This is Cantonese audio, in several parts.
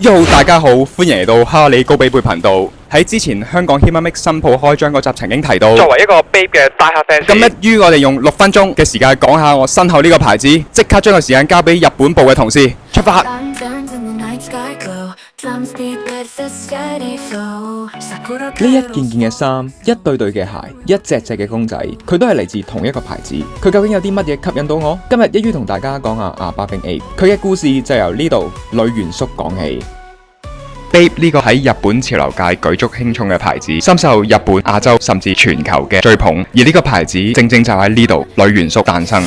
Yo， 大家好，歡迎嚟到哈利高比貝頻道。喺之前香港 Himamix 新鋪開張嗰集曾經提到，作為一個 Bape 嘅 die hard fans，咁一於我哋用6分鐘嘅時間講下我身後呢個牌子，即刻將個時間交俾日本部嘅同事出發。呢一件件嘅衫，一對對嘅鞋，一隻隻嘅公仔，佢都係嚟自同一個牌子。佢究竟有啲乜嘢吸引到我？今日一於同大家講下阿巴兵 Ape， 佢嘅故事就由呢度女元宿講起。Bape 呢個喺日本潮流界舉足輕重嘅牌子，深受日本、亞洲甚至全球嘅追捧。而呢個牌子正正就喺呢度女元宿誕生。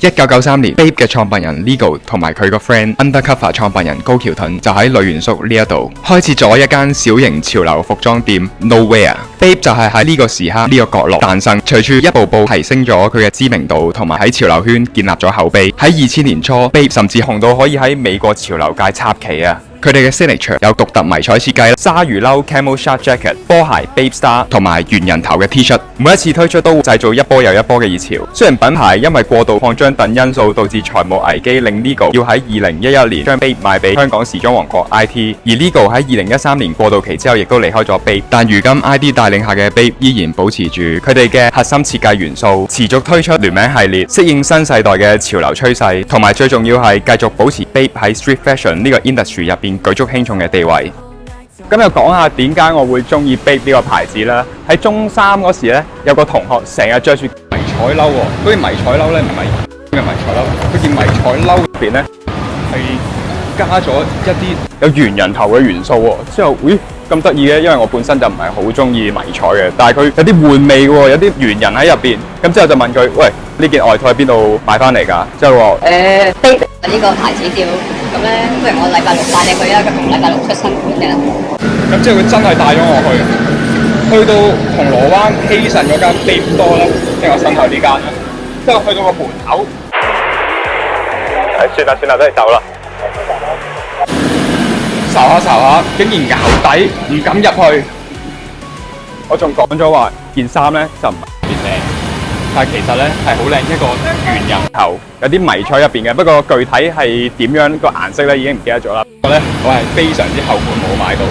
1993年 ，Bape 嘅創辦人 Legal 同埋佢個 friend Undercover 創辦人高橋盾就喺女元宿呢一度開設咗一間小型潮流服裝店 Nowhere。Bape 就係喺呢個時刻呢個角落誕生，隨住一步步提升咗佢嘅知名度，同埋喺潮流圈建立咗口碑。喺2000年初 ，Bape 甚至紅到可以喺美國潮流界插旗啊！佢哋嘅 signature 有獨特迷彩設計、鯊魚褸 camel shark jacket、波鞋 Bape Star 同埋圓人頭嘅 T-shirt， 每一次推出都會製造一波又一波嘅熱潮。雖然品牌因為過度擴張等因素導致財務危機，令 Legal 要喺2011年將 Bape 賣俾香港時裝王國 IT， 而 Legal 喺2013年過渡期之後亦都離開咗 Bape， 但如今 ID 帶領下嘅 Bape 依然保持住佢哋嘅核心設計元素，持續推出聯名系列，適應新世代嘅潮流趨勢，同埋最重要係繼續保持 Bape 喺 street fashion 呢個 industry 入邊舉足輕重嘅地位。咁又講下點解我會中意 Bape 呢個牌子啦。喺中三嗰時咧，有個同學成日着住迷彩褸喎，嗰件迷彩褸咧唔係咩迷彩褸，佢件迷彩褸入邊咧係加咗一啲有圓人頭嘅元素喎。之後，咁得意嘅，因為我本身就唔係好中意迷彩嘅，但係佢有啲玩味喎，有啲圓人喺入邊。咁之後就問佢：喂，呢件外套喺邊度買翻嚟㗎？之後話Bape 呢個牌子叫咁咧，不如我禮拜六帶你去啊！佢逢禮拜六出新款嘅。咁之後佢真係帶咗我去到銅鑼灣希慎嗰間 Bape Store 咧，即係我身後呢間啦。之後去到個門口，算啦，都係走啦。睄下，竟然淆底，唔敢入去。我仲講咗話件衫咧就唔係特別靚，但係其實咧係好靚，一個圓人頭，有啲迷彩入邊嘅。不過具體係點樣個顏色咧已經唔記得咗啦。不過咧我係非常之後悔冇買到，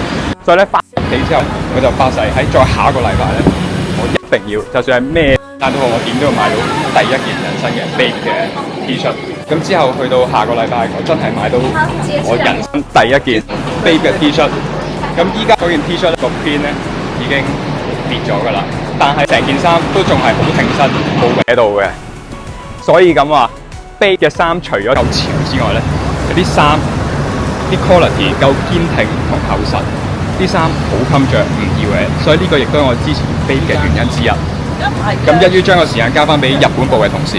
所以咧翻屋企之後我就發誓喺再下一個禮拜咧，我一定要，就算係咩單都好，我點都要買到第一件人生嘅 Bape 嘅 T-shirt。咁之後去到下個禮拜，我真係買到我人生第一件 Bape 嘅 T-shirt。咁依家嗰件 T-shirt 個邊咧已經跌咗㗎啦，但係成件衫都仲係好挺身，冇歪到嘅。所以咁話 ，Bape 嘅衫除咗夠潮之外咧，有啲衫啲 quality 夠堅挺同厚實，啲衫好襟着唔要嘅。所以呢個亦都係我支持 Bape 嘅原因之一。咁一於將個時間交翻俾日本部嘅同事。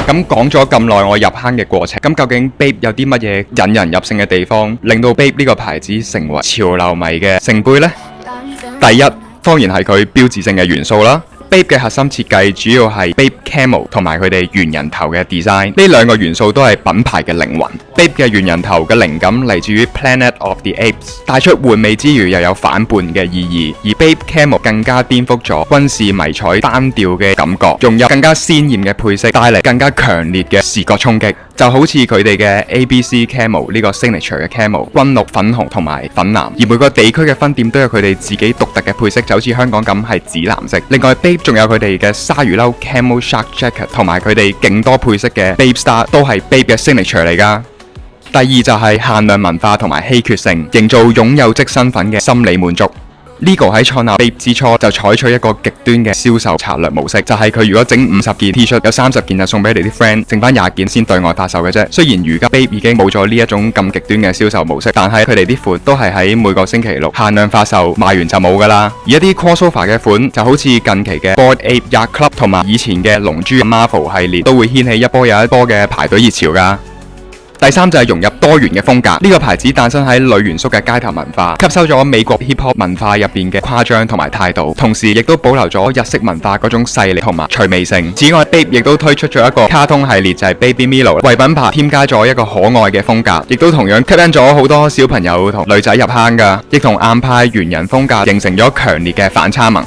咁講咗咁耐我入坑嘅過程，咁究竟 Bape 有啲乜嘢引人入勝嘅地方，令到 Bape 呢個牌子成為潮流迷嘅聖杯呢？第一，當然係佢標誌性嘅元素啦。Bape 嘅核心設計主要係 Bape Camel 同埋佢哋圓人頭嘅 design， 呢兩個元素都係品牌嘅靈魂。Bape 嘅圓人頭嘅靈感嚟自於 Planet of the Apes， 帶出玩味之餘又有反叛嘅意義。而 Bape Camel 更加顛覆咗軍事迷彩單調嘅感覺，融入更加鮮豔嘅配色，帶嚟更加強烈嘅視覺衝擊。就好似佢哋嘅 ABC Camel 呢個 signature 嘅 Camel， 軍綠、粉紅同埋粉藍，而每個地區嘅分店都有佢哋自己獨特嘅配色，就好似香港咁係紫藍色。另外 Bape 仲有佢哋嘅鯊魚褸 camel shark jacket， 同埋佢哋勁多配色嘅 Bape Star 都係 Bape 嘅 signature 嚟㗎。第二就係限量文化同埋稀缺性，營造擁有即身份嘅心理滿足。Legal 喺創立 Bape 之初就採取一個極端嘅銷售策略模式，就係佢如果整50件 T-shirt， 有30件就送俾你啲 friend， 剩翻20件先對外發售嘅啫。雖然如今 Bape 已經冇咗呢一種咁極端嘅銷售模式，但係佢哋啲款都係喺每個星期六限量發售，賣完就冇噶啦。而一啲 crossover 嘅款就好似近期嘅 Bored Ape Yacht Club 同埋以前嘅龍珠 Marvel 系列，都會掀起一波又一波嘅排隊熱潮噶。第三就係融入多元嘅風格，呢個牌子誕生喺女元宿嘅街頭文化，吸收咗美國 hip hop 文化入邊嘅誇張同埋態度，同時亦都保留咗日式文化嗰種勢力同埋趣味性。此外 Bape 亦都推出咗一個卡通系列，就係 Baby Milo， 為品牌添加咗一個可愛嘅風格，亦都同樣吸引咗好多小朋友同女仔入坑噶，亦同硬派猿人風格形成咗強烈嘅反差萌。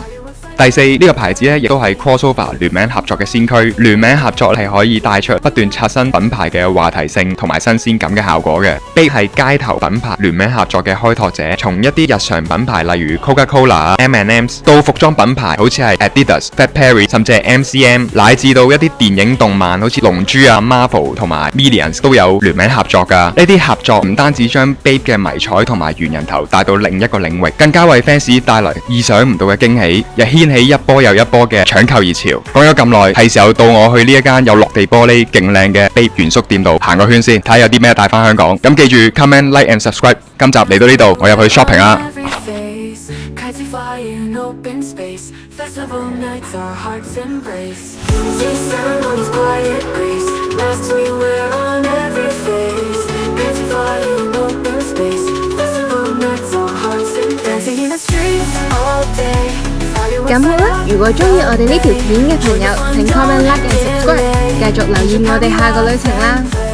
第四，呢個牌子咧亦都係 crossover 聯名合作嘅先驅，聯名合作係可以帶出不斷刷新品牌嘅話題性同埋新鮮感嘅效果嘅。Bape 係街頭品牌聯名合作嘅開拓者，從一啲日常品牌例如 Coca-Cola、M&M's 到服裝品牌好似係 Adidas、Fat Perry 甚至係 MCM， 乃至到一啲電影動漫好似龍珠啊、Marvel 同埋 Minions 都有聯名合作㗎。呢啲合作唔單止將 Bape 嘅迷彩同埋圓人頭帶到另一個領域，更加為 fans 帶來意想唔到嘅驚喜，亦掀起一波又一波嘅搶購熱潮。講咗咁耐，係時候到我去呢一間有落地玻璃勁靚嘅 Bape 原宿店度行個圈先，睇下有啲咩帶翻香港。咁記住 comment、like and subscribe。今集嚟到呢度，我入去 shopping 啦。咁好啦，如果中意我哋呢條片嘅朋友，請 comment、like and subscribe，繼續留意我哋下個旅程啦。